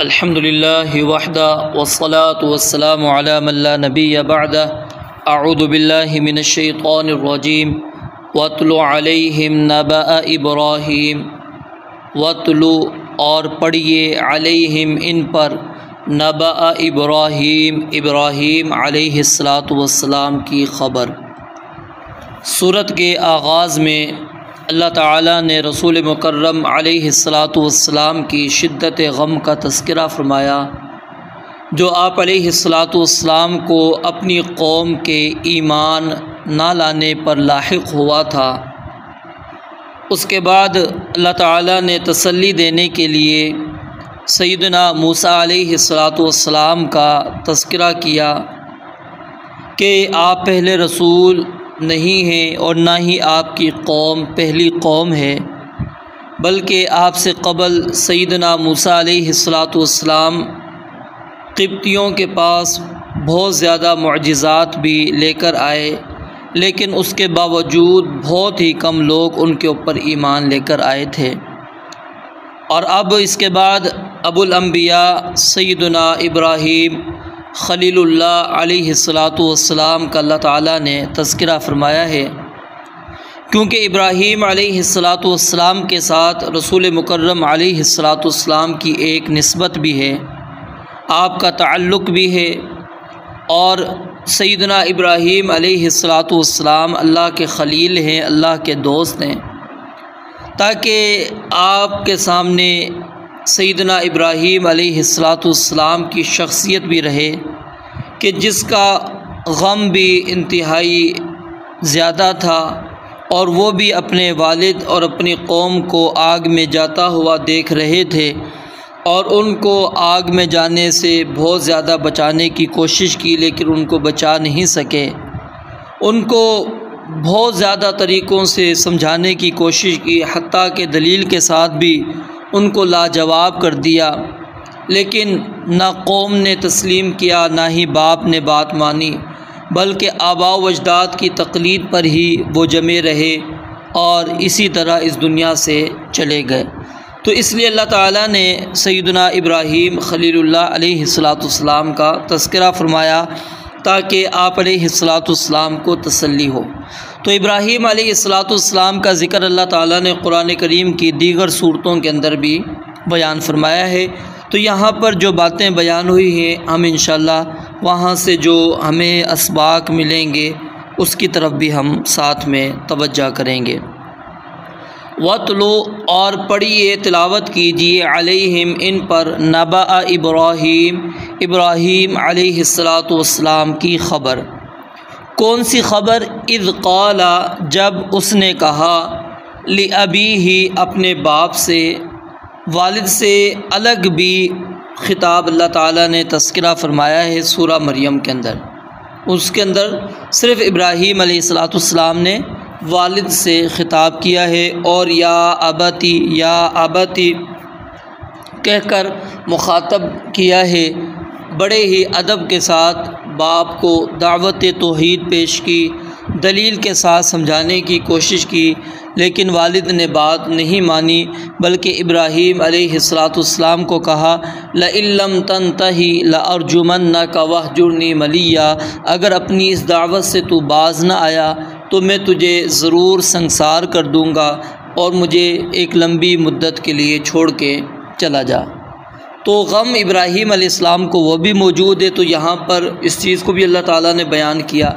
अल्हम्दुलिल्लाहि वहदा वस्सलातु वस्सलामु अला मन ला नबिय्य बअदा अऊज़ु बिल्लाहि मिनश शैतानिर रजीम वत्लु अलैहिम नबअ इब्राहीम वत्लु और पढ़िए अलैहिम इन पर नबअ इब्राहीम इब्राहीम अलैहिस्सलातु वस्सलाम की ख़बर। सूरत के आगाज़ में अल्लाह ताला ने रसूल मुकर्रम अलैहिस्सलातु वस्सलाम की शिद्दत गम का तज़किरा फ़रमाया, जो आप अलैहिस्सलातु वस्सलाम को अपनी कौम के ईमान ना लाने पर लाहिक़ हुआ था। उसके बाद अल्लाह ताला ने तसल्ली देने के लिए सैयदना मूसा अलैहिस्सलातु वस्सलाम का तज़किरा किया कि आप पहले रसूल नहीं हैं और ना ही आपकी कौम पहली कौम है, बल्कि आपसे क़बल सैयदना मूसा अलैहिस्सलातु वस्सलाम क़िब्तियों के पास बहुत ज़्यादा मुअजिज़ात भी लेकर आए, लेकिन उसके बावजूद बहुत ही कम लोग उनके ऊपर ईमान लेकर आए थे। और अब इसके बाद अबुल अंबिया सैयदना इब्राहीम खलीलुल्लाह अलैहिस्सलातु वस्सलाम का अल्लाह ताला ने तज़किरा फ़रमाया है, क्योंकि इब्राहीम अलैहिस्सलातु वस्सलाम के साथ रसूल मुकर्रम अलैहिस्सलातु वस्सलाम की एक निस्बत भी है, आपका ताल्लुक़ भी है। और सैयदना इब्राहीम अलैहिस्सलातु वस्सलाम अल्लाह के खलील हैं, अल्लाह के दोस्त हैं, ताकि आपके सामने सैयदना इब्राहीम अलैहिस्सलातु वस्सलाम की शख्सियत भी रहे कि जिसका गम भी इंतहाई ज़्यादा था, और वो भी अपने वालिद और अपनी कौम को आग में जाता हुआ देख रहे थे और उनको आग में जाने से बहुत ज़्यादा बचाने की कोशिश की, लेकिन उनको बचा नहीं सके। उनको बहुत ज़्यादा तरीक़ों से समझाने की कोशिश की, हत्ता के दलील के साथ भी उनको लाजवाब कर दिया, लेकिन ना कौम ने तस्लीम किया, ना ही बाप ने बात मानी, बल्कि आबा व अजदाद की तक़लीद पर ही वो जमे रहे और इसी तरह इस दुनिया से चले गए। तो इसलिए अल्लाह ताला ने सैयदना इब्राहीम खलीलुल्लाह अलैहिस्सलातु वस्सलाम का तज़किरा फ़रमाया ताकि आप अलैहिस्सलातु वस्सलाम को तसल्ली हो। तो इब्राहीम अलैहिस्सलातु वस्सलाम का ज़िक्र अल्लाह ताला ने कुरान करीम की दीगर सूरतों के अंदर भी बयान फ़रमाया है। तो यहाँ पर जो बातें बयान हुई हैं, हम इंशाअल्लाह वहाँ से जो हमें असबाक मिलेंगे उसकी तरफ भी हम साथ में तवज्जो करेंगे। वत्लु और पढ़िए तिलावत कीजिए अलैहिम इन पर नबअ इब्राहीम इब्राहीम अलैहिस्सलातु वस्सलाम की ख़बर। कौन सी ख़बर? इज़ क़ाला जब उसने कहा, लि अबीही अपने बाप से, वालिद से अलग भी ख़िताब अल्लाह ताला ने तज़किरा फ़रमाया है सूरा मरियम के अंदर। उसके अंदर सिर्फ़ इब्राहीम अलैहिस्सलातु वस्सलाम ने वालिद से ख़िताब किया है और या अबती कहकर मुखातब किया है। बड़े ही अदब के साथ बाप को दावत तौहीद पेश की, दलील के साथ समझाने की कोशिश की, लेकिन वालिद ने बात नहीं मानी, बल्कि इब्राहीम अलैहिस्सलातु वस्सलाम को कहा, लइल्लम तंतही लअरजुमन्नका वहजुरनी मलिया, अगर अपनी इस दावत से तू बाज न आया तो मैं तुझे ज़रूर संसार कर दूँगा और मुझे एक लंबी मुद्दत के लिए छोड़ के चला जा। तो गम इब्राहीम अलैहिस्सलाम को वो भी मौजूद है। तो यहाँ पर इस चीज़ को भी अल्लाह ताला ने बयान किया।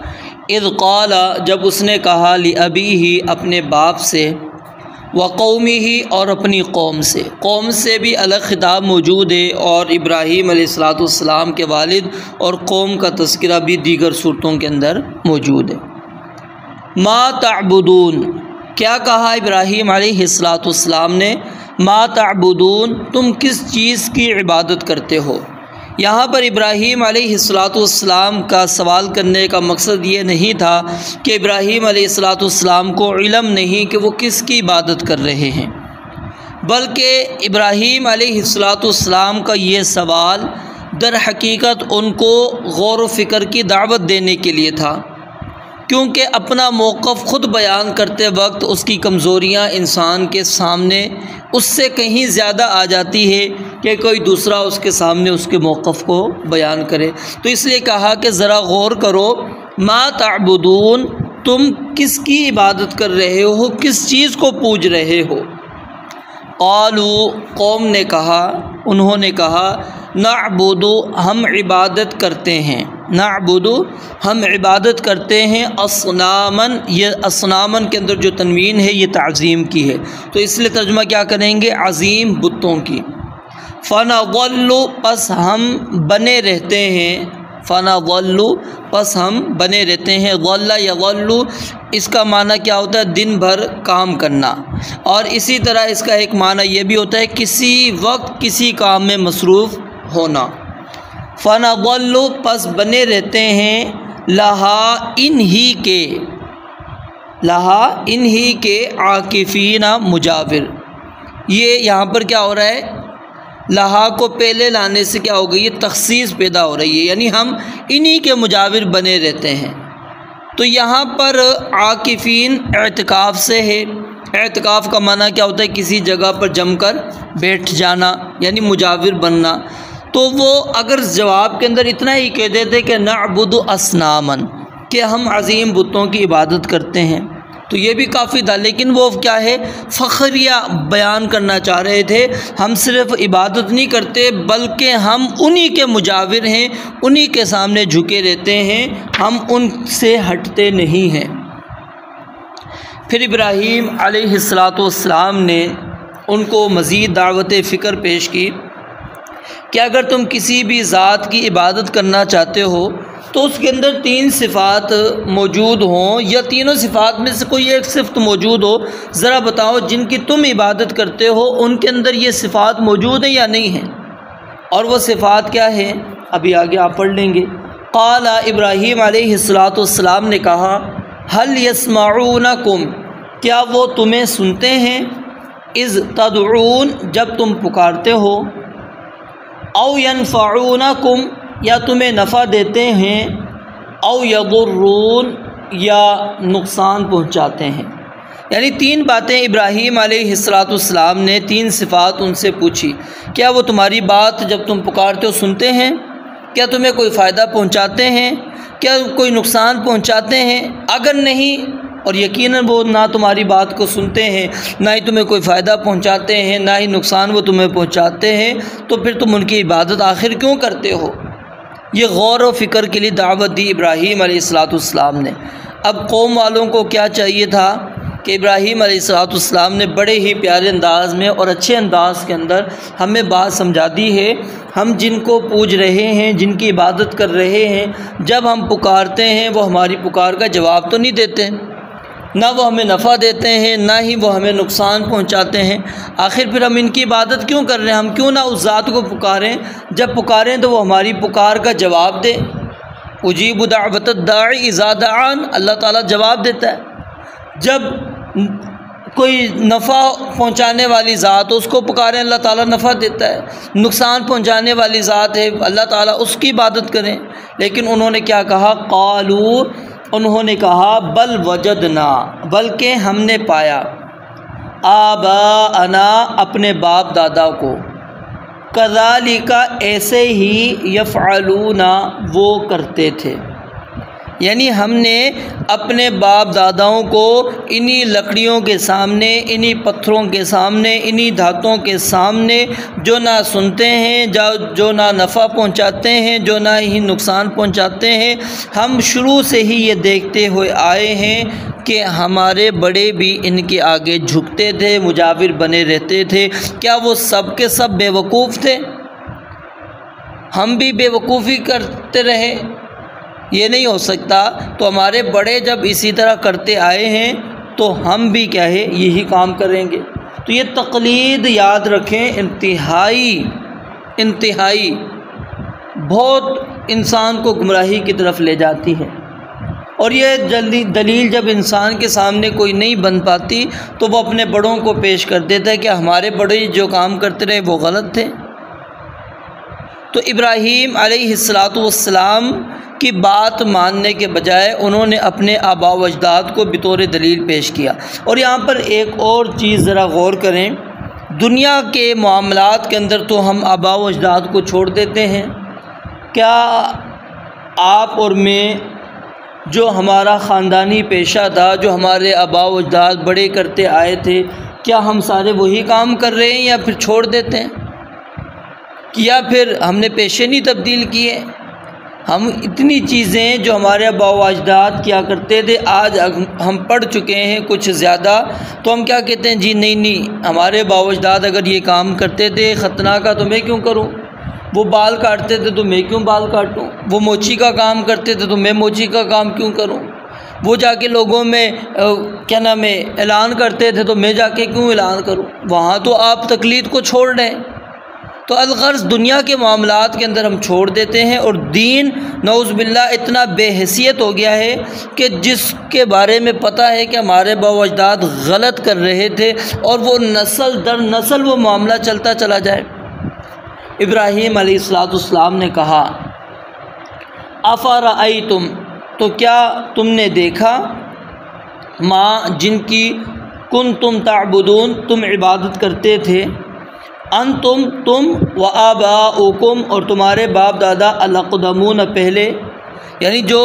इज़ क़ाला जब उसने कहा, लि अबीही अपने बाप से, व क़ौमिही और अपनी कौम से भी अलग ख़िताब मौजूद है, और इब्राहीम अलैहिस्सलातु वस्सलाम के वालिद और कौम का तज़किरा भी दीगर सूरतों के अंदर मौजूद है। मा तअबुदून, क्या कहा इब्राहीम अलैहिस्सलातु वस्सलाम ने? मा तअबुदून, तुम किस चीज़ की इबादत करते हो। यहाँ पर इब्राहीम अलैहिस्सलातु वस्सलाम का सवाल करने का मकसद ये नहीं था कि इब्राहीम अलैहिस्सलातु वस्सलाम को इल्म नहीं कि वो किसकी इबादत कर रहे हैं, बल्कि इब्राहीम अलैहिस्सलातु वस्सलाम का ये सवाल दर हकीकत उनको गौर व फ़िक्र की दावत देने के लिए था क्योंकि अपना मौक़िफ़ ख़ुद बयान करते वक्त उसकी कमज़ोरियाँ इंसान के सामने उससे कहीं ज़्यादा आ जाती है कि कोई दूसरा उसके सामने उसके मौक़िफ़ को बयान करे। तो इसलिए कहा कि ज़रा गौर करो, मा ताबुदून, तुम किसकी इबादत कर रहे हो, किस चीज़ को पूज रहे हो। क़ालू, कौम ने कहा, उन्होंने कहा, नअबुदु, हम इबादत करते हैं, नअबुदु, हम इबादत करते हैं, असनामन, ये असनामन के अंदर जो तनवीन है ये ताज़ीम की है, तो इसलिए तर्जुमा क्या करेंगे, अज़ीम बुतों की। फ़नज़ल्लु, पस हम बने रहते हैं, फ़नज़ल्लु, पस हम बने रहते हैं। ज़ल्ला यज़ल्लु, इसका माना क्या होता है, दिन भर काम करना, और इसी तरह इसका एक माना ये भी होता है किसी वक्त किसी काम में मसरूफ़ होना। फ़नज़ल्लु, पस बने रहते हैं, लहा, इन्ही के, लहा, इन्ही के, आकिफ़ीना, मुजाविर। ये यहाँ पर क्या हो रहा है, लहा को पहले लाने से क्या हो गई, ये तख़सीस पैदा हो रही है, यानी हम इन्हीं के मुजाविर बने रहते हैं। तो यहाँ पर आकिफ़ीन एतिकाफ़ से है। एतिकाफ़ का माना क्या होता है, किसी जगह पर जमकर बैठ जाना, यानी मुजाविर बनना। तो वो अगर जवाब के अंदर इतना ही कह देते कि नअबुदु असनामन, कि हम अज़ीम बुतों की इबादत करते हैं, तो ये भी काफ़ी था। लेकिन वो क्या है, फ़ख्रिया बयान करना चाह रहे थे, हम सिर्फ़ इबादत नहीं करते बल्कि हम उन्हीं के मुजाविर हैं, उन्हीं के सामने झुके रहते हैं, हम उनसे हटते नहीं हैं। फिर इब्राहीम अलैहिस्सलातु वस्सलाम ने उनको मज़ीद दावत फ़िक्र पेश की कि अगर तुम किसी भी ज़ात की इबादत करना चाहते हो तो उसके अंदर 3 सिफ़ात मौजूद हों, या तीनों सिफ़ात में से कोई एक सिफ़त मौजूद हो, ज़रा बताओ जिनकी तुम इबादत करते हो उनके अंदर ये सिफ़ात मौजूद है या नहीं है। और वो सिफ़ात क्या है, अभी आगे आप पढ़ लेंगे। क़ाला, इब्राहीम अलैहिस्सलातु वस्सलाम ने कहा, हल यस्माऊनकुम, क्या वो तुम्हें सुनते हैं, इज़ तदऊन, जब तुम पुकारते हो, औ यनफ़ऊनकुम, या तुम्हें नफ़ा देते हैं, औ यदुर्रून, या नुकसान पहुँचाते हैं। यानी 3 बातें इब्राहीम अलैहिस्सलाम ने 3 सिफ़ात उनसे पूछी। क्या वो तुम्हारी बात जब तुम पुकारते हो सुनते हैं, क्या तुम्हें कोई फ़ायदा पहुँचाते हैं, क्या कोई नुकसान पहुँचाते हैं। अगर नहीं, और यकीनन वो ना तुम्हारी बात को सुनते हैं, ना ही तुम्हें कोई फ़ायदा पहुँचाते हैं, ना ही नुकसान वो तुम्हें पहुँचाते हैं, तो फिर तुम उनकी इबादत आखिर क्यों करते हो। ये गौर व फ़िक्र के लिए दावत दी इब्राहीम अलैहिस्सलाम ने। अब कौम वालों को क्या चाहिए था कि इब्राहीम अलैहिस्सलाम ने बड़े ही प्यारे अंदाज़ में और अच्छे अंदाज़ के अंदर हमें बात समझा दी है। हम जिनको पूज रहे हैं, जिनकी इबादत कर रहे हैं, जब हम पुकारते हैं वो हमारी पुकार का जवाब तो नहीं देते, ना वो हमें नफ़ा देते हैं, ना ही वो हमें नुकसान पहुंचाते हैं। आखिर फिर हम इनकी इबादत क्यों कर रहे हैं, हम क्यों ना उस ज़ात को पुकारें, जब पुकारें तो वो हमारी पुकार का जवाब दे। उजीबु दावत दाई इज़ा दान, अल्लाह ताला जवाब देता है। जब कोई नफ़ा पहुंचाने वाली ज़ात, उसको पुकारें, अल्लाह ताला नफ़ा देता है। नुकसान पहुंचाने वाली ज़ात है, अल्लाह ताला उसकी इबादत करें। लेकिन उन्होंने क्या कहा, क़ालू, उन्होंने कहा, बल वजदना, बल्कि हमने पाया, आबाअना, अपने बाप दादा को, कज़ालिका, ऐसे ही, यफ़अलूना, वो करते थे। यानी हमने अपने बाप दादाओं को इन्हीं लकड़ियों के सामने, इन्हीं पत्थरों के सामने, इन्हीं धातों के सामने, जो ना सुनते हैं, जो ना नफ़ा पहुंचाते हैं, जो ना ही नुकसान पहुंचाते हैं, हम शुरू से ही ये देखते हुए आए हैं कि हमारे बड़े भी इनके आगे झुकते थे, मुजाविर बने रहते थे। क्या वो सब के सब बेवकूफ़ थे, हम भी बेवकूफ़ी करते रहे? ये नहीं हो सकता। तो हमारे बड़े जब इसी तरह करते आए हैं तो हम भी क्या है, यही काम करेंगे। तो ये तक़लीद याद रखें, इंतहाई बहुत इंसान को गुमराही की तरफ ले जाती है। और ये जल्दी दलील जब इंसान के सामने कोई नहीं बन पाती तो वो अपने बड़ों को पेश कर देता है कि हमारे बड़े जो काम करते रहे वो गलत थे। तो इब्राहीम अलैहिस्सलातु वस्सलाम की बात मानने के बजाय उन्होंने अपने आबा व अजदाद को बतौर दलील पेश किया। और यहाँ पर एक और चीज़ ज़रा गौर करें, दुनिया के मामलात के अंदर तो हम आबा व अजदाद को छोड़ देते हैं। क्या आप और मैं जो हमारा ख़ानदानी पेशा था, जो हमारे आबा व अजदाद बड़े करते आए थे, क्या हम सारे वही काम कर रहे हैं या फिर छोड़ देते हैं, या फिर हमने पेशे नहीं तब्दील किए? हम इतनी चीज़ें जो हमारे आबा व अजदाद किया करते थे आज हम पढ़ चुके हैं कुछ ज़्यादा, तो हम क्या कहते हैं, जी नहीं हमारे आबा व अजदाद अगर ये काम करते थे खतना का तो मैं क्यों करूं, वो बाल काटते थे तो मैं क्यों बाल काटूं, वो मोची का काम करते थे तो मैं मोची का काम क्यों करूं, वो जाके लोगों में क्या नाम है ऐलान करते थे तो मैं जाके क्यों ऐलान करूं। वहाँ तो आप तकलीद को छोड़ रहे हैं। तो अलगर्ज़ दुनिया के मामलात के अंदर हम छोड़ देते हैं और दीन नऊज़ बिल्लाह इतना बेहैसियत हो गया है कि जिसके बारे में पता है कि हमारे बाप अजदाद गलत कर रहे थे और वो नस्ल दर नस्ल वो मामला चलता चला जाए। इब्राहीम अलैहिस्सलाम ने कहा, अफ़रअयतुम, तो क्या तुमने देखा, माँ जिनकी कुंतुम ताबुदून, तुम इबादत करते थे, तुम व आबाउकुम, और तुम्हारे बाप दादा, अलअक़दमून, पहले, यानी जो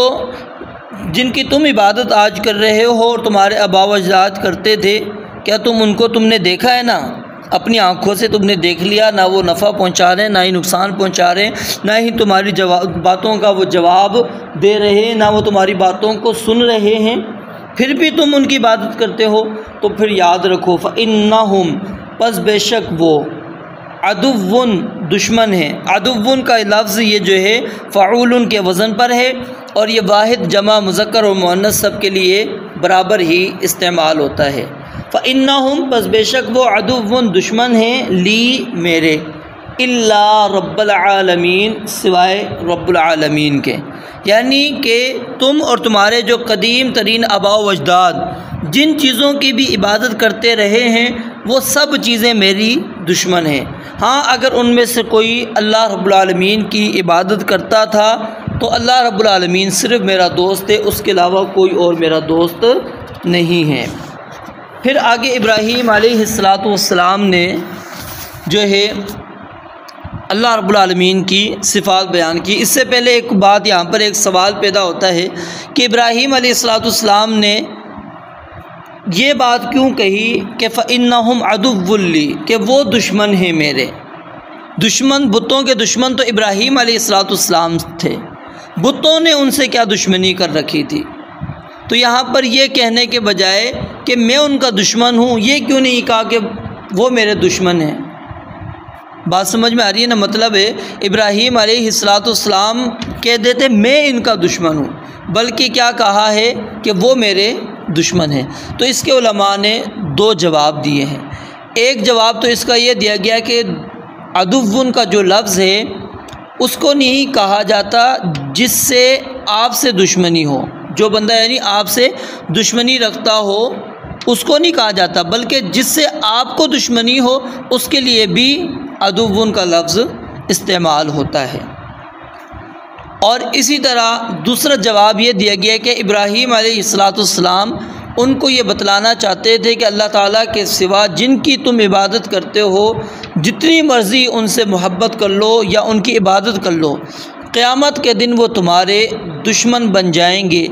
जिनकी तुम इबादत आज कर रहे हो और तुम्हारे आबा व अजदाद करते थे, क्या तुमने देखा है ना, अपनी आँखों से तुमने देख लिया, ना वो नफ़ा पहुँचा रहे, ना ही नुकसान पहुँचा रहे, ना ही तुम्हारी बातों का वो जवाब दे रहे हैं, ना वो तुम्हारी बातों को सुन रहे हैं, फिर भी तुम उनकी इबादत करते हो। तो फिर याद रखो, फ़इन्नहुम, पस बेशक वो, अदुव्वुन, दुश्मन है। अदुव्वुन का लफ्ज़ ये जो है फ़अूलुन के वज़न पर है और ये वाहिद जमा मुज़क्कर और मुअन्नस सब के लिए बराबर ही इस्तेमाल होता है। फ़इन्नहुम, पस बेशक वो, अदुव्वुन, दुश्मन हैं, ली, मेरे, इल्ला रब्बुल आलमीन, सिवाय रब्बुल आलमीन के, यानी कि तुम और तुम्हारे जो कदीम तरीन आबा व अजदाद जिन चीज़ों की भी इबादत करते रहे हैं वो सब चीज़ें मेरी दुश्मन हैं। हाँ, अगर उनमें से कोई अल्लाह रब्बुल आलमीन की इबादत करता था तो अल्लाह रब्बुल आलमीन सिर्फ़ मेरा दोस्त है, उसके अलावा कोई और मेरा दोस्त नहीं है। फिर आगे इब्राहीम अलैहिस्सलाम ने जो है अल्लाह रब्बुल आलमीन की सिफ़ात बयान की। इससे पहले एक बात यहाँ पर एक सवाल पैदा होता है कि इब्राहीम अलैहिस्सलाम ने ये बात क्यों कही कि फ़इन्नहुम अदुव्वुन ली, कि वो दुश्मन हैं मेरे। दुश्मन, बुतों के दुश्मन तो इब्राहीम अलैहिस्सलाम थे, बुतों ने उनसे क्या दुश्मनी कर रखी थी। तो यहाँ पर यह कहने के बजाय कि मैं उनका दुश्मन हूँ, ये क्यों नहीं कहा कि वो मेरे दुश्मन हैं। बात समझ में आ रही है ना। मतलब है इब्राहीम अलैहिस्सलाम कह देते मैं इनका दुश्मन हूँ, बल्कि क्या कहा है कि वो मेरे दुश्मन हैं। तो इसके उलमा ने दो जवाब दिए हैं। एक जवाब तो इसका ये दिया गया कि अदुव्वुन का जो लफ्ज़ है उसको नहीं कहा जाता जिससे आपसे दुश्मनी हो, जो बंदा यानी आपसे दुश्मनी रखता हो उसको नहीं कहा जाता, बल्कि जिससे आपको दुश्मनी हो उसके लिए भी अदुव्वुन का लफ्ज़ इस्तेमाल होता है। और इसी तरह दूसरा जवाब ये दिया गया कि इब्राहीम अलैहिस्सलाम उनको ये बतलाना चाहते थे कि अल्लाह ताला के सिवा जिनकी तुम इबादत करते हो जितनी मर्ज़ी उनसे मोहब्बत कर लो या उनकी इबादत कर लो, क़यामत के दिन वो तुम्हारे दुश्मन बन जाएंगे।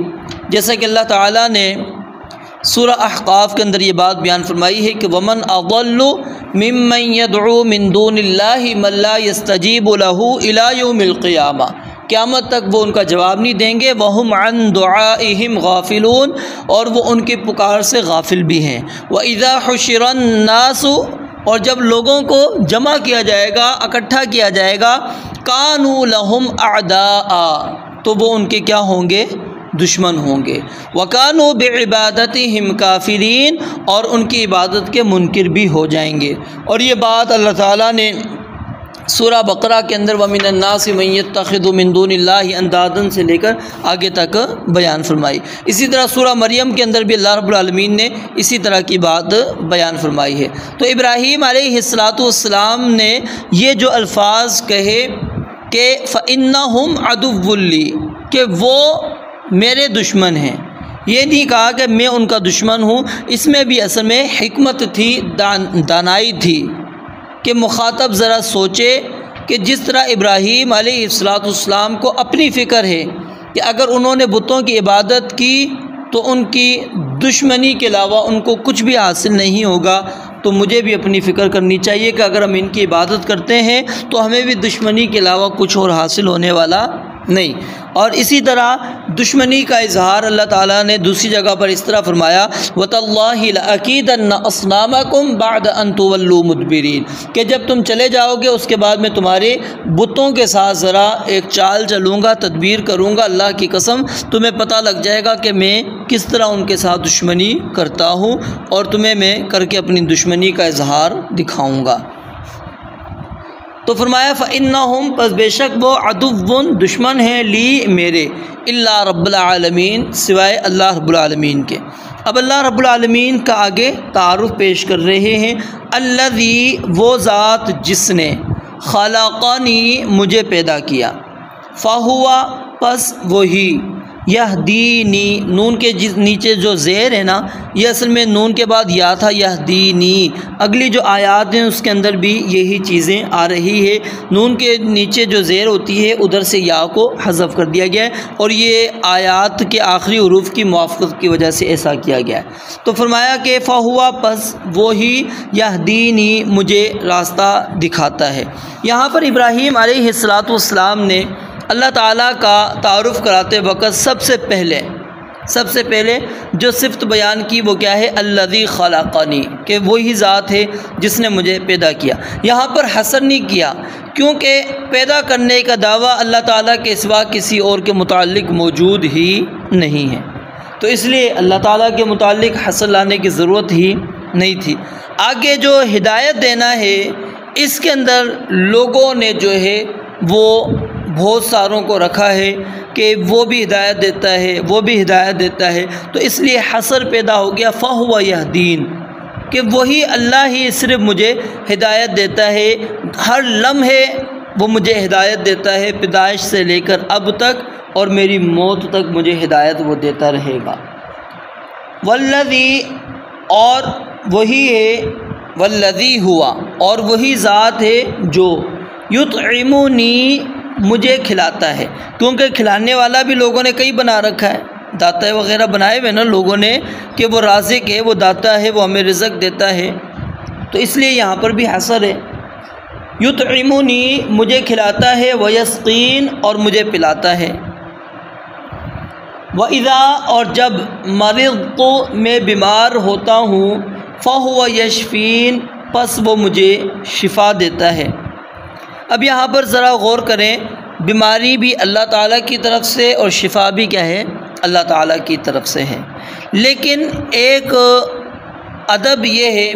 जैसा कि अल्लाह ताला ने सूरह अहक़ाफ़ के अंदर ये बात बयान फरमाई है कि वमन अज़ल्लु मिम्मन यदउ मिन दूनिल्लाहि मन ला यस्तजीबु लहू इला यौमिल क़ियामा, क़यामत तक वो उनका जवाब नहीं देंगे। वहुम अन दुआइहिम गाफिलून, और वो उनकी पुकार से गाफिल भी हैं। व इज़ा हुशिरन नासु, और जब लोगों को जमा किया जाएगा, इकट्ठा किया जाएगा, कानू लहुम अअदाआ, तो वो उनके क्या होंगे, दुश्मन होंगे। वकानू बिइबादतिहिम काफिरीन, और उनकी इबादत के मुनकिर भी हो जाएंगे। और ये बात अल्लाह ताला ने सूरह बकरा के अंदर वमिनन नासि मन यत्तखिज़ु मिन दूनिल्लाहि अंदादन से लेकर आगे तक बयान फरमाई। इसी तरह सूरह मरियम के अंदर भी अल्लाह रब्बुल आलमीन ने इसी तरह की बात बयान फरमाई है। तो इब्राहीम अलैहिस्सलाम ने ये जो अल्फाज कहे कि फ़इन्नहुम अदुव्वुन ली, कि वो मेरे दुश्मन हैं। ये नहीं कहा कि मैं उनका दुश्मन हूँ। इसमें भी असल में हिकमत थी, दानाई थी कि मुखातब ज़रा सोचे कि जिस तरह इब्राहीम अलैहिस्सलाम को अपनी फ़िक्र है कि अगर उन्होंने बुतों की इबादत की तो उनकी दुश्मनी के अलावा उनको कुछ भी हासिल नहीं होगा, तो मुझे भी अपनी फ़िक्र करनी चाहिए कि अगर हम इनकी इबादत करते हैं तो हमें भी दुश्मनी के अलावा कुछ और हासिल होने वाला नहीं। और इसी तरह दुश्मनी का इजहार अल्लाह ताला ने दूसरी जगह पर इस तरह फरमाया, वतल्लाहि लअकीदन्ना अस्नामकुम बअद अन तुवल्लू मुदबिरीन, कि जब तुम चले जाओगे उसके बाद मैं तुम्हारे बुतों के साथ ज़रा एक चाल चलूँगा, तदबीर करूँगा। अल्लाह की कसम तुम्हें पता लग जाएगा कि मैं किस तरह उनके साथ दुश्मनी करता हूँ और तुम्हें मैं करके अपनी दुश्मनी का इजहार दिखाऊँगा। तो फरमाया फ़इन्नहुम, पस बेशक वो अदुव्वुन दुश्मन हैं, ली मेरे, इल्ला रब्बुल आलमीन, सिवाय अल्लाह रब्बुल आलमीन के। अब अल्लाह रब्बुल आलमीन का आगे तारुफ़ पेश कर रहे हैं। अल्लज़ी, वो ज़ात जिसने, खलक़नी, मुझे पैदा किया, फ़हुवा, पस वही, यहदीनी, नून के नीचे जो ज़ेर है ना, ये असल में नून के बाद या था, यहदीनी। अगली जो आयात हैं उसके अंदर भी यही चीज़ें आ रही है। नून के नीचे जो ज़ेर होती है उधर से या को हज़फ कर दिया गया है और ये आयात के आखिरी हुरूफ की मुवाफ़क़त की वजह से ऐसा किया गया है। तो फरमाया कि फ़हुआ, पस वही, यहदीनी, मुझे रास्ता दिखाता है। यहाँ पर इब्राहीम अलैहिस्सलाम ने अल्लाह ताला का तारुफ़ कराते वक़्त सबसे पहले जो सिफ़त बयान की वो क्या है, अल्लज़ी खलक़नी, कि वही ज़ात है जिसने मुझे पैदा किया। यहाँ पर हसर नहीं किया क्योंकि पैदा करने का दावा अल्लाह ताला के सिवा किसी और के मुताल्लिक़ मौजूद ही नहीं है, तो इसलिए अल्लाह ताला के मुताल्लिक़ हसर लाने की ज़रूरत ही नहीं थी। आगे जो हिदायत देना है इसके अंदर लोगों ने जो है वो बहुत सारों को रखा है कि वो भी हिदायत देता है, वो भी हिदायत देता है, तो इसलिए हसर पैदा हो गया फ़हुवा यहदीन, कि वही अल्लाह ही सिर्फ मुझे हिदायत देता है, हर लम्हे वो मुझे हिदायत देता है, पैदाइश से लेकर अब तक और मेरी मौत तक मुझे हिदायत वो देता रहेगा। वल्लज़ी, और वही है, वल्लज़ी हुआ, और वही ज़ात है जो युतइमुनी, मुझे खिलाता है, क्योंकि खिलाने वाला भी लोगों ने कई बना रखा है, दाता वगैरह बनाए हुए ना लोगों ने कि वो राज़िक है, वो दाता है, वो हमें रिज़्क़ देता है, तो इसलिए यहाँ पर भी हसर है। युतइमुनी, मुझे खिलाता है, वयस्कीन, और मुझे पिलाता है, व इज़ा, और जब मरिज़्तु, मैं बीमार होता हूँ, फ़हुव यशफ़ीन, पस वो मुझे शिफ़ा देता है। अब यहाँ पर ज़रा गौर करें, बीमारी भी अल्लाह ताला की तरफ से और शिफा भी क्या है, अल्लाह ताला की तरफ से है। लेकिन एक अदब ये है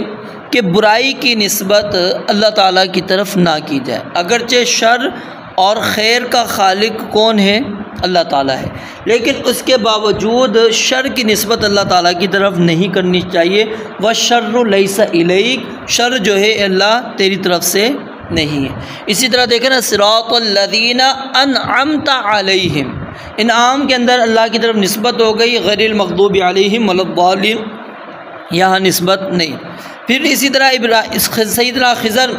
कि बुराई की निस्बत अल्लाह ताला की तरफ ना की जाए, अगरचे शर और खैर का खालिक कौन है, अल्लाह ताला है, लेकिन उसके बावजूद शर की निस्बत अल्लाह ताला की तरफ नहीं करनी चाहिए। व शर्रु लैसा इलैक, शर जो है अल्लाह तेरी तरफ से नहीं है। इसी तरह देखें ना, सिरातल लज़ीना अनअमता अलैहिम, इनाम के अंदर अल्लाह की तरफ निस्बत हो गई, गैरिल मग़दूबि अलैहिम वलद्दालिन, यहाँ निस्बत नहीं। फिर इसी तरह सैयदना खिज़र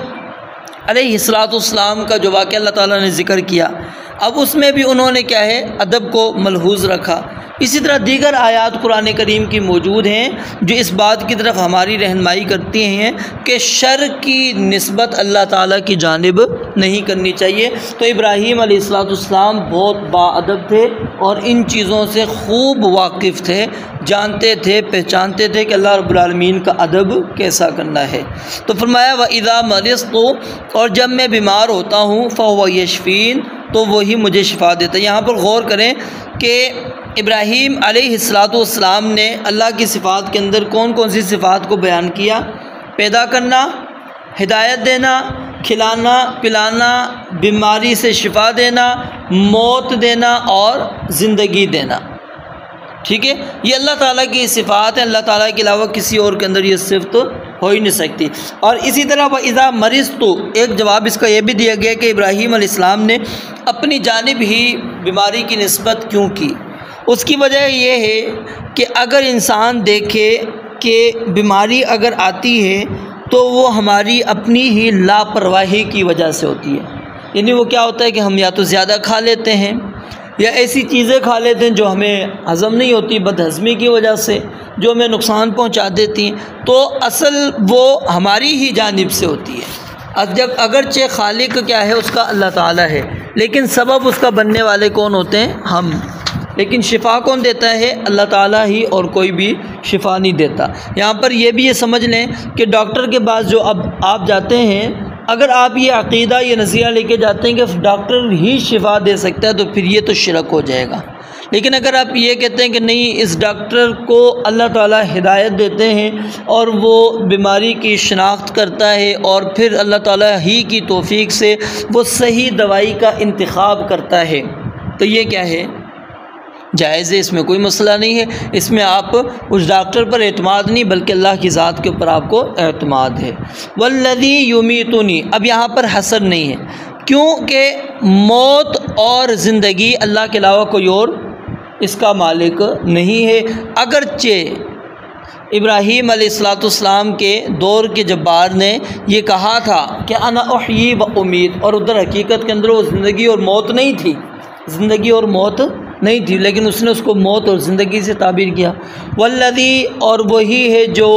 अलैहिस्सलाम का जो वाक़या अल्लाह ताला ने ज़िक्र किया, अब उसमें भी उन्होंने क्या है, अदब को मलहूज़ रखा। इसी तरह दीगर आयात कुरान करीम की मौजूद हैं जो इस बात की तरफ हमारी रहनुमाई करती हैं कि शर की निस्बत अल्लाह ताला की जानिब नहीं करनी चाहिए। तो इब्राहीम अलैहिस्सलाम बहुत बाअदब थे और इन चीज़ों से खूब वाकिफ़ थे, जानते थे, पहचानते थे कि अल्लाह रब्बुल आलमीन का अदब कैसा करना है। तो फरमाया व इज़ा मरिज़्तु, और जब मैं बीमार होता हूँ, फ़हुव यशफ़ीन, तो वही मुझे शिफा देता है। यहाँ पर गौर करें कि इब्राहीम अलैहिस्सलाम ने अल्लाह की सिफ़ात के अंदर कौन कौन सी सिफ़ात को बयान किया, पैदा करना, हिदायत देना, खिलाना पिलाना, बीमारी से शिफा देना, मौत देना और ज़िंदगी देना। ठीक है, ये अल्लाह ताला की सिफ़ात है, अल्लाह ताला के अलावा किसी और के अंदर ये सिफ़त हो ही नहीं सकती। और इसी तरह वह इज़ा मरिज़, तो एक जवाब इसका ये भी दिया गया कि इब्राहीम अलैहिस्सलाम ने अपनी जानिब ही बीमारी की निस्बत क्यों की। उसकी वजह यह है कि अगर इंसान देखे कि बीमारी अगर आती है तो वो हमारी अपनी ही लापरवाही की वजह से होती है। यानी वो क्या होता है कि हम या तो ज़्यादा खा लेते हैं या ऐसी चीज़ें खा लेते हैं जो हमें हज़म नहीं होती, बदहज़मी की वजह से, जो हमें नुकसान पहुंचा देती हैं। तो असल वो हमारी ही जानिब से होती है। जब अगरचे खालिक क्या है उसका अल्लाह ताला है, लेकिन सबब उसका बनने वाले कौन होते हैं? हम। लेकिन शिफा कौन देता है? अल्लाह ताला ही, और कोई भी शिफा नहीं देता। यहाँ पर यह भी ये समझ लें कि डॉक्टर के पास जो अब आप जाते हैं, अगर आप ये अक़ीदा, ये नज़रिया लेके जाते हैं कि डॉक्टर ही शिफा दे सकता है, तो फिर ये तो शिरक हो जाएगा। लेकिन अगर आप ये कहते हैं कि नहीं, इस डॉक्टर को अल्लाह ताला हिदायत देते हैं और वो बीमारी की शनाख्त करता है और फिर अल्लाह ताला ही की तौफीक से वो सही दवाई का इंतखाब करता है, तो ये क्या है? जायज़ है, इसमें कोई मसला नहीं है। इसमें आप उस डॉक्टर पर एतमाद नहीं बल्कि अल्लाह की ज़ात के ऊपर आपको एतमाद है। वल्लज़ी युमीतुनी, अब यहाँ पर हसर नहीं है, क्योंकि मौत और ज़िंदगी अल्लाह के अलावा कोई और इसका मालिक नहीं है। अगरचे इब्राहीम अलैहिस्सलाम के दौर के जब्बार ने ये कहा था कि अना उहयी व उमीद, और उधर हकीकत के अंदर वो ज़िंदगी और मौत नहीं थी, ज़िंदगी और मौत नहीं थी, लेकिन उसने उसको मौत और ज़िंदगी से ताबीर किया। वल्लज़ी, और वही है जो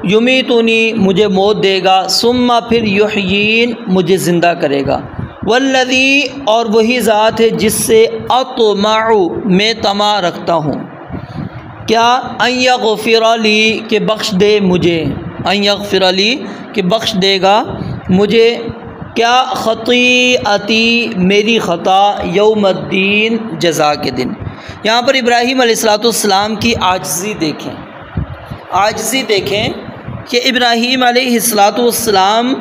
युमीतुनी, मुझे मौत देगा, सुम्मा फिर युहयीन, मुझे ज़िंदा करेगा। वल्लज़ी, और वही ज़ात है जिससे अतमाउ, मैं तमा रखता हूँ, क्या? अन यग़फ़िर ली, कि बख्श दे मुझे, अन यग़फ़िर ली, कि बख्श देगा मुझे, क्या? ख़तीअती, मेरी ख़ता, यौमद्दीन, जज़ा के दिन। यहाँ पर इब्राहीम अलैहिस्सलाम की आजिज़ी देखें, आजिज़ी देखें कि इब्राहीम अलैहिस्सलाम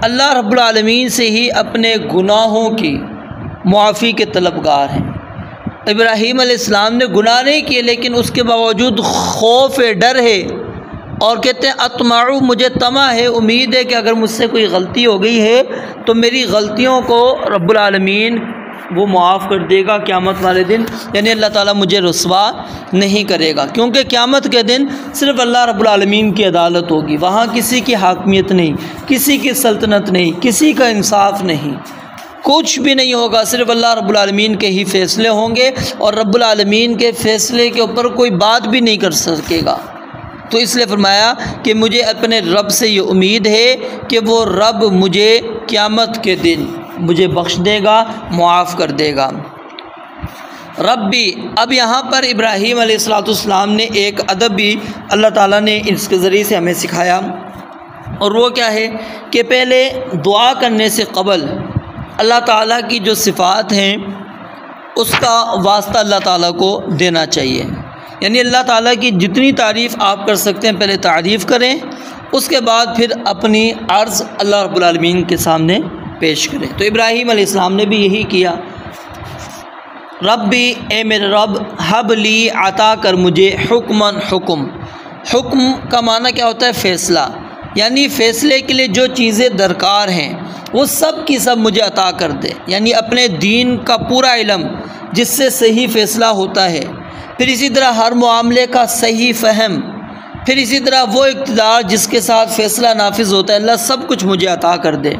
अल्लाह रब्बुल आलमीन से ही अपने गुनाहों की मुआफ़ी के तलबगार हैं। इब्राहीम अलैहिस्सलाम ने गुनाह नहीं किए, लेकिन उसके बावजूद खौफ है, डर है, और कहते हैं अतमाउ, मुझे तमा है, उम्मीद है कि अगर मुझसे कोई गलती हो गई है तो मेरी गलतियों को रब्बुल आलमीन वो मुआफ़ कर देगा क़यामत वाले दिन। यानी अल्लाह ताला मुझे रुस्वा नहीं करेगा, क्योंकि क़यामत के दिन सिर्फ़ अल्लाह रब्बुल आलमीन की अदालत होगी। वहाँ किसी की हाकमियत नहीं, किसी की सल्तनत नहीं, किसी का इंसाफ नहीं, कुछ भी नहीं होगा, सिर्फ़ अल्लाह रब्बुल आलमीन के ही फ़ैसले होंगे, और रब्बुल आलमीन के फ़ैसले के ऊपर कोई बात भी नहीं कर सकेगा। तो इसलिए फरमाया कि मुझे अपने रब से ये उम्मीद है कि वो रब मुझे क़यामत के दिन मुझे बख्श देगा, मुआफ़ कर देगा। रब्बी, अब यहाँ पर इब्राहीम अलैहिस्सलाम ने एक अदब भी अल्लाह ताला ने इसके ज़रिए से हमें सिखाया, और वो क्या है कि पहले दुआ करने से क़बल अल्लाह ताला की जो सिफ़ात हैं उसका वास्ता अल्लाह ताला को देना चाहिए। यानी अल्लाह ताला की जितनी तारीफ़ आप कर सकते हैं पहले तारीफ़ करें, उसके बाद फिर अपनी अर्ज़ अल्लाह रब्बुल आलमीन के सामने पेश करें। तो इब्राहीम अलैहिस्सलाम ने भी यही किया। रब्बी, ए मेरे रब, हब ली, अता कर मुझे, हुक्मन, हुक्म। हुक्म का माना क्या होता है? फ़ैसला, यानी फ़ैसले के लिए जो चीज़ें दरकार हैं वो सब की सब मुझे अता कर दे। यानी अपने दीन का पूरा इल्म जिससे सही फ़ैसला होता है, फिर इसी तरह हर मामले का सही फ़हम, फिर इसी तरह वो इक़्तिदार जिसके साथ फ़ैसला नाफिज होता है, अल्लाह सब कुछ मुझे अता कर दे।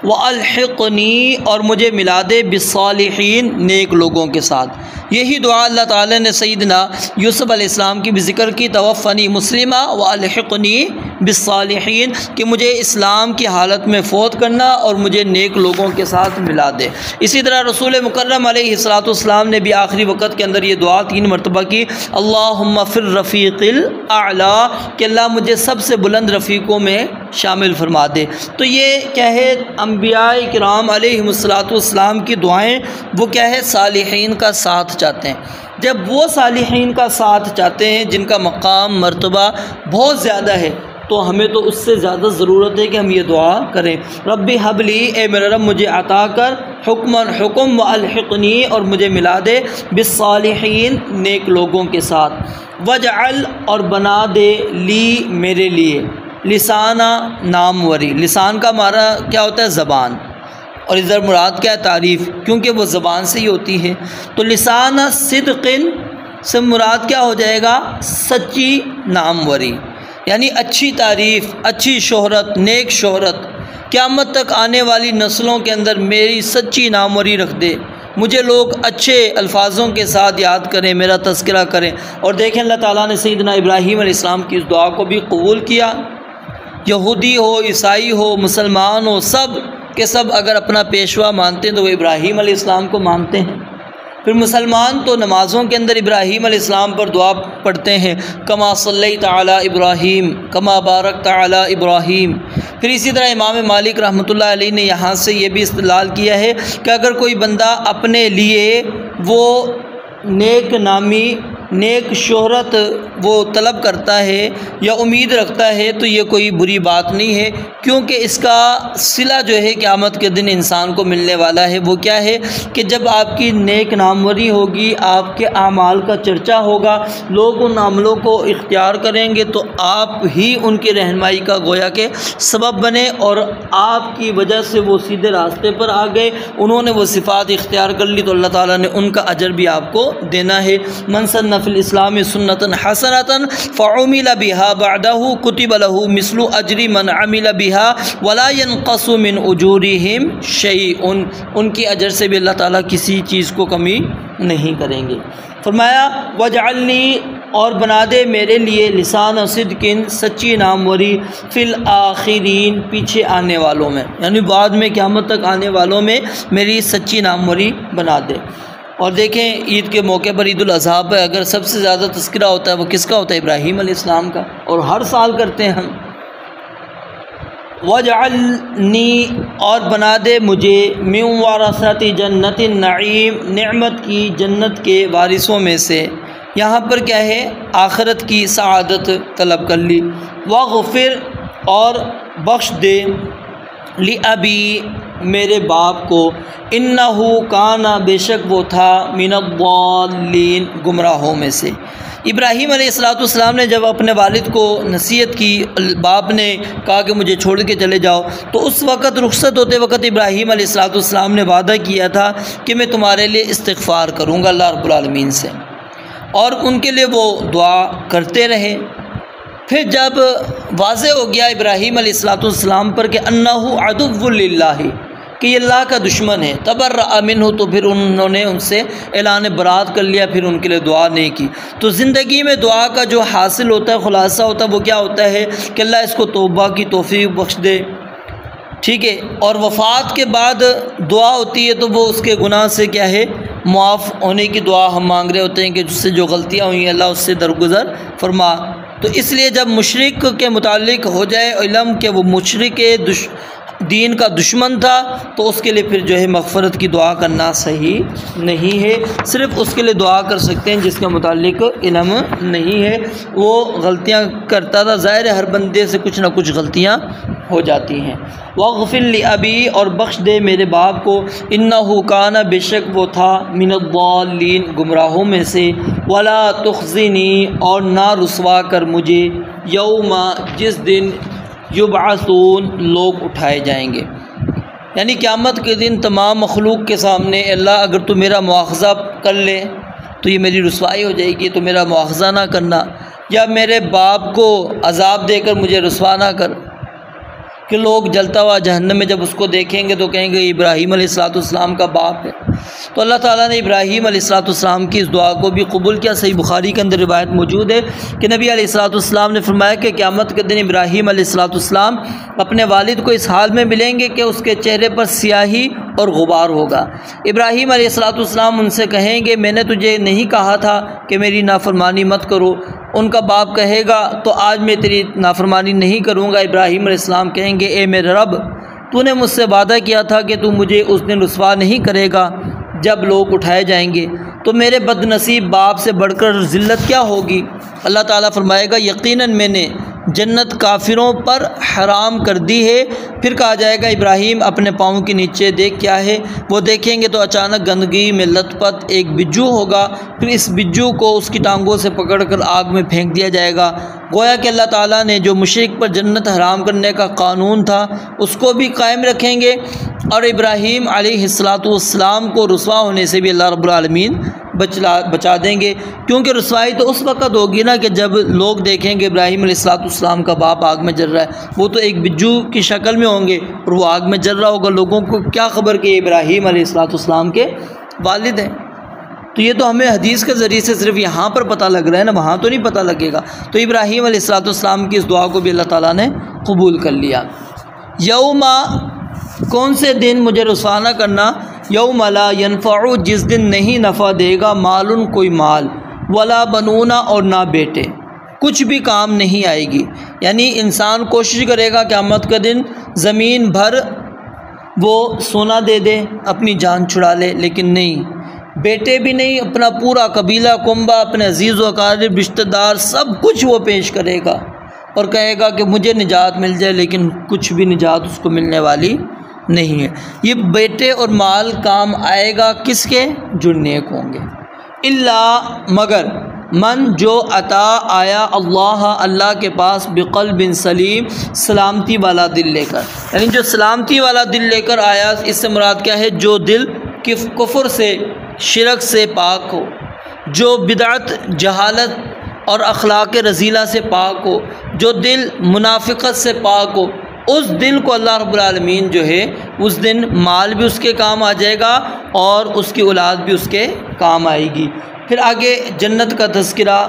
व अलहिक़नी, और मुझे मिला दे, बिस्सालिहीन, नेक लोगों के साथ। यही दुआ अल्लाह ताला ने सैयदना यूसुफ़ अलैहिस्सलाम की भी ज़िक्र की, तवफ़नी मुस्लिमा व अलहिक़नी बिस्सालिहीन, कि मुझे इस्लाम की हालत में फ़ौत करना और मुझे नेक लोगों के साथ मिला दे। इसी तरह रसूल मुकर्रम अलैहिस्सलाम ने भी आखिरी वक़्त के अंदर ये दुआ 3 मरतबा की, अल्लाहुम्मा फिर रफ़ीक़िल आला, कि अल्लाह मुझे सबसे बुलंद रफ़ीक़ों में शामिल फरमा दे। तो ये क्या है? अंबियाए किराम अलैहिमुस्सलाम की दुआएं, वो क्या है? सालिहीन का साथ चाहते हैं। जब वो सालिहीन का साथ चाहते हैं जिनका मकाम मर्तबा बहुत ज़्यादा है, तो हमें तो उससे ज़्यादा ज़रूरत है कि हम ये दुआ करें। रब्बी हबली, ए मेरा रब मुझे अता कर, हुक्मन, हुक्म, व अलहिक़नी, और मुझे मिला दे, बिस्सालिहीन, नेक लोगों के साथ। वजअल, और बना दे, ली, मेरे लिए, लिसाना नामवरी, लिसान का हमारा क्या होता है? ज़बान। और इधर मुराद क्या है? तारीफ़, क्योंकि वो ज़बान से ही होती है। तो लिसाना सिद्क़िन से मुराद क्या हो जाएगा? सच्ची नामवरी, यानी अच्छी तारीफ़, अच्छी शोहरत, नेक शोहरत। क़यामत तक आने वाली नस्लों के अंदर मेरी सच्ची नामवरी रख दे, मुझे लोग अच्छे अल्फाजों के साथ याद करें, मेरा तज़किरा करें। और देखें अल्लाह ताला ने सैयदना इब्राहीम अलैहिस्सलाम की इस दुआ को भी कबूल किया। यहूदी हो, ईसाई हो, मुसलमान हो, सब के सब अगर अपना पेशवा मानते हैं तो वो इब्राहीम अलैहिस्सलाम को मानते हैं। फिर मुसलमान तो नमाज़ों के अंदर इब्राहीम अलैहिस्सलाम पर दुआ पढ़ते हैं, कमा सल्लैता अला इब्राहीम कमा बारकता अला इब्राहीम। फिर इसी तरह इमाम मालिक रहमतुल्लाह अलैह ने यहाँ से ये भी इस्तेदलाल किया है कि अगर कोई बंदा अपने लिए वो नेक नामी, नेक शोहरत वो तलब करता है या उम्मीद रखता है तो ये कोई बुरी बात नहीं है, क्योंकि इसका सिला जो है क़यामत के दिन इंसान को मिलने वाला है। वो क्या है कि जब आपकी नेक नामवरी होगी, आपके आमाल का चर्चा होगा, लोग उन अमलों को इख्तियार करेंगे तो आप ही उनकी रहनुमाई का गोया के सबब बने और आपकी वजह से वो सीधे रास्ते पर आ गए, उन्होंने वो सिफ़ात इख्तियार कर ली तो अल्लाह ताला ने उनका अजर भी आपको देना है। मन सन्ना फ़िल इस्लाम सुन्नतन हसनतन फ़उमिल बिहा बअदहु कुतिब लहु मिस्लु अजरी मन अमिल बिहा वला यनक़सु मिन उजूरिहिम शैउन। उनकी अजर से भी अल्लाह ताला किसी चीज़ को कमी नहीं करेंगे। फरमाया वजअलनी, और बना दे मेरे लिए लिसान सिद्किन, सच्ची नामवरी, फ़िल आखिरीन, पीछे आने वालों में, यानी बाद में क़यामत तक आने वालों में मेरी सच्ची नामवरी बना दे। और देखें ईद के मौके पर, ईद उल अज़हा पर अगर सबसे ज़्यादा तज़किरा होता है वो किसका होता है? इब्राहीम अलैहिस्सलाम का, और हर साल करते हैं हम। वजअलनी, और बना दे मुझे, मिन वरसति जन्नतिन नईम, नेमत की जन्नत के वारिसों में से। यहाँ पर क्या है? आखिरत की सआदत तलब कर ली। वग़फ़िर, और बख्श दे, ली अबी, मेरे बाप को, इन्नहु काना, बेशक वो था, मिनद्दाल्लीन, गुमराहों में से। इब्राहीम अलैहिस्सलाम ने जब अपने वालिद को नसीहत की, बाप ने कहा कि मुझे छोड़ के चले जाओ, तो उस वक़्त रुखसत होते वक़्त इब्राहीम अलैहिस्सलाम ने वादा किया था कि मैं तुम्हारे लिए इस्तिग़फ़ार करूँगा अल्लाह रब्बुल आलमीन से, और उनके लिए वो दुआ करते रहे। फिर जब वाज़े हो गया इब्राहीम अलैहिस्सलाम पर कि अन्नहु अदुव्वुल लिल्लाहि, कि ये अल्लाह का दुश्मन है, तबर्रअ मिन्हु, तो फिर उन्होंने उनसे ऐलान बरात कर लिया, फिर उनके लिए दुआ नहीं की। तो ज़िंदगी में दुआ का जो हासिल होता है, ख़ुलासा होता है, वो क्या होता है कि अल्लाह इसको तौबा की तौफ़ीक़ बख्श दे, ठीक है। और वफ़ात के बाद दुआ होती है तो वो उसके गुनाह से क्या है? मुआफ़ होने की दुआ हम मांग रहे होते हैं कि जिससे जो गलतियाँ हुई हैं अल्लाह उससे दरगुज़र फरमा। तो इसलिए जब मुशरिक के मुतालिक हो जाए इल्म कि वो मुशरिक दीन का दुश्मन था, तो उसके लिए फिर जो है मग़फ़रत की दुआ करना सही नहीं है। सिर्फ़ उसके लिए दुआ कर सकते हैं जिसके मुतालिक इल्म नहीं है, वो गलतियाँ करता था। ज़ाहिर है हर बंदे से कुछ ना कुछ गलतियाँ हो जाती हैं। वग़फ़िर लि अबी, और बख्श दे मेरे बाप को, इन्नहु काना, बेशक वो था, मिनद्दाल्लीन, गुमराहों में से, वला तुख़ज़िनी, और ना रुसवा कर मुझे, यौमा, जिस दिन, युबअसून, लोग उठाए जाएंगे, यानी क़यामत के दिन तमाम मखलूक के सामने अल्लाह अगर तू मेरा मुआख़ज़ा कर ले तो ये मेरी रुसवाई हो जाएगी, तो मेरा मुआख़ज़ा ना करना, या मेरे बाप को अज़ाब देकर मुझे रुसवा ना कर, कि लोग जलता हुआ जहन्नम में जब उसको देखेंगे तो कहेंगे इब्राहीम अलैहिस्सलाम का बाप है। तो अल्लाह ताला ने इब्राहीम अलैहिस्सलाम की इस दुआ को भी कबूल किया। सही बुखारी के अंदर रिवायत मौजूद है कि नबी अलैहिस्सलाम ने फरमाया कि क़यामत के दिन इब्राहीम अलैहिस्सलाम अपने वालिद को इस हाल में मिलेंगे कि उसके चेहरे पर स्याही और गुबार होगा। इब्राहीम अलैहिस्सलाम उनसे कहेंगे मैंने तुझे नहीं कहा था कि मेरी नाफरमानी मत करो। उनका बाप कहेगा तो आज मैं तेरी नाफरमानी नहीं करूँगा। इब्राहीम अलैहिस्सलाम कहेंगे ए मेरे रब, तूने मुझसे वादा किया था कि तू मुझे उस दिन रुसवा नहीं करेगा जब लोग उठाए जाएंगे, तो मेरे बदनसीब बाप से बढ़कर ज़िल्लत क्या होगी। अल्लाह ताला फरमाएगा यकीनन मैंने जन्नत काफिरों पर हराम कर दी है। फिर कहा जाएगा इब्राहीम अपने पाँव के नीचे देख क्या है। वो देखेंगे तो अचानक गंदगी में लथपथ एक बिज्जू होगा। फिर इस बिज्जू को उसकी टांगों से पकड़कर आग में फेंक दिया जाएगा। गोया कि अल्लाह ताला ने जो मुशरिक पर जन्नत हराम करने का कानून था उसको भी कायम रखेंगे, और इब्राहीम अलैहिस्सलाम को रुसवा होने से भी अल्लाह रब्बुल आलमीन बचा देंगे। क्योंकि रुसवाई तो उस वक़्त होगी ना कि जब लोग देखेंगे इब्राहीम अलैहिस्सलाम का बाप आग में जल रहा है। वो तो एक बिज्जू की शक्ल में होंगे और वो आग में जल रहा होगा। लोगों को क्या खबर कि इब्राहीम अलैहिस्सलाम के वालिद हैं। तो ये तो हमें हदीस के ज़रिए से सिर्फ यहाँ पर पता लग रहा है ना, वहाँ तो नहीं पता लगेगा। तो इब्राहीम अलैहिस्सलाम की इस दुआ को भी अल्लाह ताला ने कबूल कर लिया। यौमा, कौन से दिन मुझे रुसवा न करना, यौम ला यनफ़उ, जिस दिन नहीं नफ़ा देगा, मालुन कोई माल, वला बनूना और ना बेटे, कुछ भी काम नहीं आएगी। यानी इंसान कोशिश करेगा क़यामत का दिन ज़मीन भर वो सोना दे दे, अपनी जान छुड़ा ले, लेकिन नहीं, बेटे भी नहीं, अपना पूरा कबीला कुंबा, अपने अजीज़ व अकारिब रिश्तेदार सब कुछ वो पेश करेगा और कहेगा कि मुझे निजात मिल जाए, लेकिन कुछ भी निजात उसको मिलने वाली नहीं है। ये बेटे और माल काम आएगा किसके, जो नेक होंगे। इल्ला, मगर, मन जो अता आया अल्लाह के पास बिक़ल्बिन सलीम, सलामती वाला दिल लेकर। यानी जो सलामती वाला दिल लेकर आया, इससे मुराद क्या है, जो दिल कुफ्र से, शिरक से पाक हो, जो बिदअत, जहालत और अखलाक रज़ीला से पाक हो, जो दिल मुनाफिकत से पाक हो, उस दिल को अल्लाह रब्बुल आलमीन जो है उस दिन माल भी उसके काम आ जाएगा और उसकी औलाद भी उसके काम आएगी। फिर आगे जन्नत का तज़किरा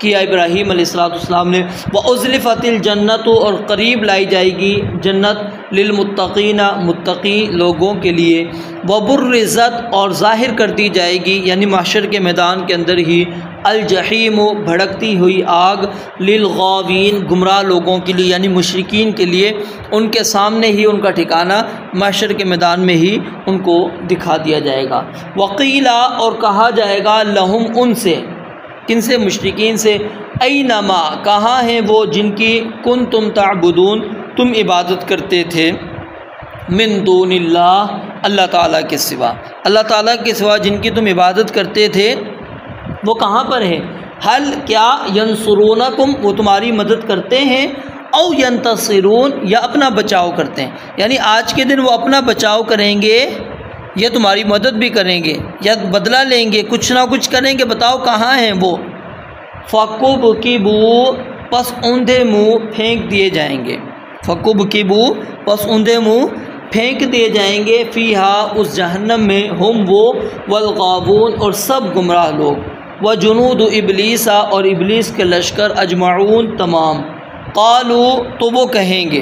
किया इब्राहीम अलैहिस्सलाम ने। व उज़्लिफ़तिल जन्नत, और करीब लाई जाएगी जन्नत, लिलमुत्तक़ीना, मुत्तक़ी लोगों के लिए। व बुर्रिज़त, और ज़ाहिर कर दी जाएगी यानी महशर के मैदान के अंदर ही, अल जहीम, भड़कती हुई आग, लिलगावीन, गुमराह लोगों के लिए यानी मुशरिकीन के लिए, उनके सामने ही उनका ठिकाना महशर के मैदान में ही उनको दिखा दिया जाएगा। वक़ीला, और कहा जाएगा लहुम, उनसे, किनसे, मुशरिकीन से, ऐनमा, कहाँ हैं वो जिनकी कुन तुम ताबुदून, तुम इबादत करते थे, मिन दूनिल्लाह, अल्लाह ताला के सिवा, अल्लाह ताला के सिवा जिनकी तुम इबादत करते थे वो कहाँ पर है। हल, क्या, यंसुरूनकुम, वो तुम्हारी मदद करते हैं, औ यंतसिरून, या अपना बचाव करते हैं। यानी आज के दिन वो अपना बचाव करेंगे या तुम्हारी मदद भी करेंगे या बदला लेंगे, कुछ ना कुछ करेंगे। बताओ कहाँ हैं वो। फ़कुब की बू, पस ऊंधे मुँह फेंक दिए जाएंगे। फ़कुब की बू, पस ऊंधे मुँह फेंक दिए जाएंगे, फ़ीहा, उस जहन्नम में, हम वो, वलगावून, और सब गुमराह लोग, व जुनूद इबलीसा, और इबलीस के लश्कर, अजमाऊन, तमाम। क़ालू, तो वो कहेंगे,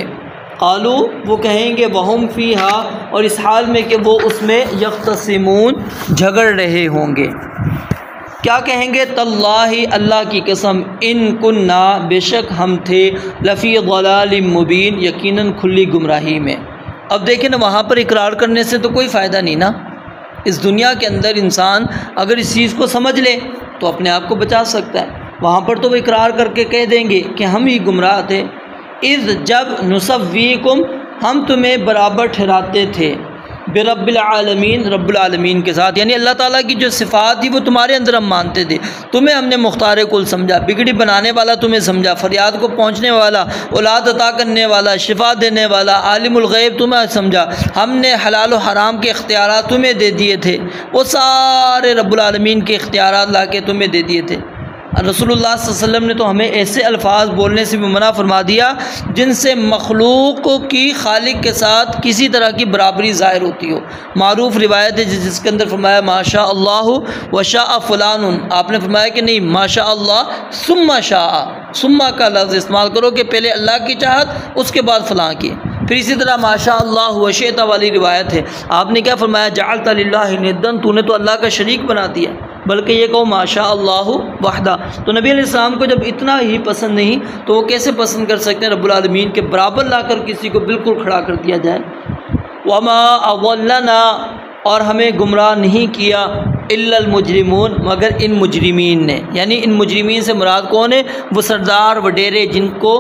क़ालू, वो कहेंगे, वहुम फ़ीहा, और इस हाल में कि वो उसमें यख्तसिमून, झगड़ रहे होंगे। क्या कहेंगे, तल्लाही, अल्लाह की कसम, इन कुन्ना, बेशक हम थे, लफ़ी ज़लालिम मुबीन, यकीनन खुली गुमराही में। अब देखें ना, वहाँ पर इकरार करने से तो कोई फ़ायदा नहीं ना। इस दुनिया के अंदर इंसान अगर इस चीज़ को समझ ले तो अपने आप को बचा सकता है। वहाँ पर तो वो इकरार करके कह देंगे कि हम ही गुमराह थे। इज़, जब, नुसव्वीकुम, हम तुम्हें बराबर ठहराते थे, बिरब्बिल आलमीन, रब्बुल आलमीन के साथ। यानी अल्लाह ताला की जो सिफ़ात थी वो तुम्हारे अंदर हम मानते थे। तुम्हें हमने मुख्तार कुल समझा, बिगड़ी बनाने वाला तुम्हें समझा, फरियाद को पहुँचने वाला, औलाद अता करने वाला, शिफा देने वाला, आलिमुल गैब तुम्हें समझा। हमने हलाल व हराम के इख्तियारात तुम्हें दे दिए थे, वो सारे रब्बुल आलमीन के इख्तियारात ला के तुम्हें दे दिए थे। रसूलुल्लाह सल्लल्लाहु अलैहि वसल्लम ने तो हमें ऐसे अल्फाज बोलने से भी मना फरमा दिया जिनसे मखलूक की खालिक के साथ किसी तरह की बराबरी ज़ाहिर होती हो। मारूफ़ रिवायत है जिसके अंदर फरमाया माशा अल्लाह व शाअ फ़ुलानुन, आपने फरमाया कि नहीं, माशा अल्लाह सुम्मा शाअ, सुम्मा का लफ्ज़ इस्तेमाल करो कि पहले अल्लाह की चाहत उसके बाद फ़लाँ की। फिर इसी तरह माशा अल्लाह व शैता वाली रिवायत है, आपने क्या फरमाया, जअलत लिल्लाहि निद्दन, तूने तो अल्लाह का शरीक बना दिया, बल्कि ये कहो माशा अल्लाह वहदा। तो नबी अलैहिस्सलाम को जब इतना ही पसंद नहीं तो वो कैसे पसंद कर सकते हैं रब्बुल आलमीन के बराबर लाकर किसी को बिल्कुल खड़ा कर दिया जाए। वमा अज़ल्लना, और हमें गुमराह नहीं किया, इल्लल मुजरिमून, मगर इन मुजरिमीन ने। यानी इन मुजरिमीन से मुराद कौन है, वो सरदार वडेरे जिनको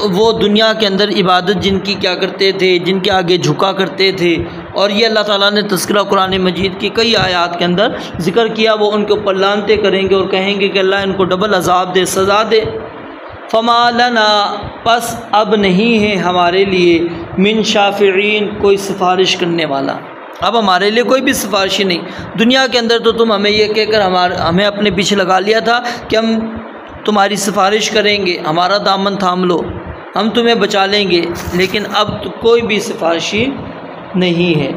वो दुनिया के अंदर इबादत जिनकी क्या करते थे, जिनके आगे झुका करते थे। और ये अल्लाह ताला ने तज़किरा कुरान मजीद की कई आयात के अंदर ज़िक्र किया। वो उनके ऊपर लानते करेंगे और कहेंगे कि अल्लाह इनको डबल अज़ाब दे, सज़ा दे। फ़मा लना, पस अब नहीं है हमारे लिए, मिन शाफ़िईन, कोई सिफारिश करने वाला। अब हमारे लिए कोई भी सिफारिश नहीं। दुनिया के अंदर तो तुम हमें ये कहकर हमें अपने पीछे लगा लिया था कि हम तुम्हारी सिफारिश करेंगे, हमारा दामन थाम लो, हम तुम्हें बचा लेंगे, लेकिन अब तो कोई भी सिफारिशी नहीं है।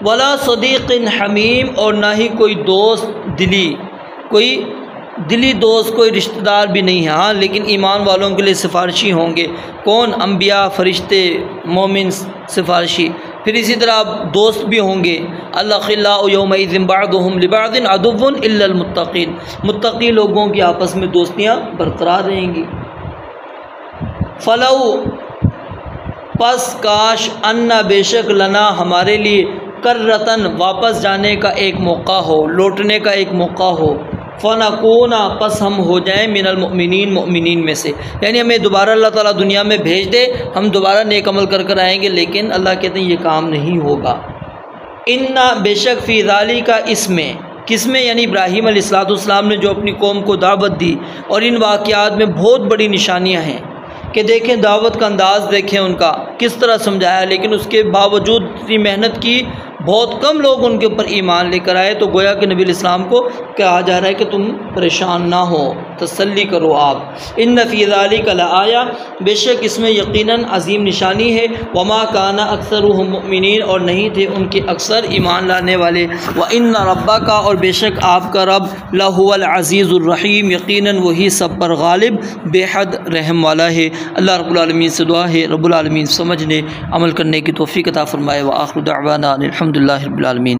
वला सदीक़िन हमीम, और ना ही कोई दोस्त दिली, कोई दिली दोस्त, कोई रिश्तेदार भी नहीं है। हाँ, लेकिन ईमान वालों के लिए सिफारिशी होंगे। कौन? अम्बिया, फ़रिश्ते, मोमिन सिफारिशी। फिर इसी तरह दोस्त भी होंगे। अल्लाह यौमइज़िन बअदुहुम लिबअदिन अदुव्वुन इल्लल मुत्तक़ीन, मुत्तक़ी लोगों की आपस में दोस्तियाँ बरकरार रहेंगी। फ़लौ, पस काश, अन्ना, बेशक, लना, हमारे लिए, कर्रतन, वापस जाने का एक मौका हो, लौटने का एक मौका हो। फ़नकूना, पस हम हो जाएँ, मिनल मुमिनीन, मुमिनीन में से। यानी हमें दोबारा अल्लाह ताला दुनिया में भेज दे, हम दोबारा नेक अमल कर कर आएँगे। लेकिन अल्लाह कहते हैं ये काम नहीं होगा। इन्ना, बेशक, फ़ी ज़ालिका, इसमें, किसमें? यानी इब्राहीम अलैहिस्सलाम ने जो अपनी कौम को दावत दी, और इन वाक़यात में बहुत बड़ी निशानियाँ हैं कि देखें दावत का अंदाज़ देखें उनका किस तरह समझाया। लेकिन उसके बावजूद इतनी मेहनत की, बहुत कम लोग उनके ऊपर ईमान लेकर आए। तो गोया कि नबी इस्लाम को कहा जा रहा है कि तुम परेशान ना हो, तसल्ली करो आप। इन्न फ़ी ज़ालिका लआया, बेशक इसमें यकीनन अजीम निशानी है। वमा काना अक्सरुहुम मुमिनीन, और नहीं थे उनके अक्सर ईमान लाने वाले। व इन्न रब्बका, और बेशक आपका रब, लहुवल अज़ीज़ुर रहीम, यकीनन वही सब पर गालिब, बेहद रहम वाला है। अल्लाह रब्बुल आलमीन से दुआ है रब्बुल आलमीन समझने, अमल करने की तौफ़ीक़ अता फ़रमाए। व आखिरु दअवाना अनिल हम्दुलिल्लाहि रब्बिल आलमीन।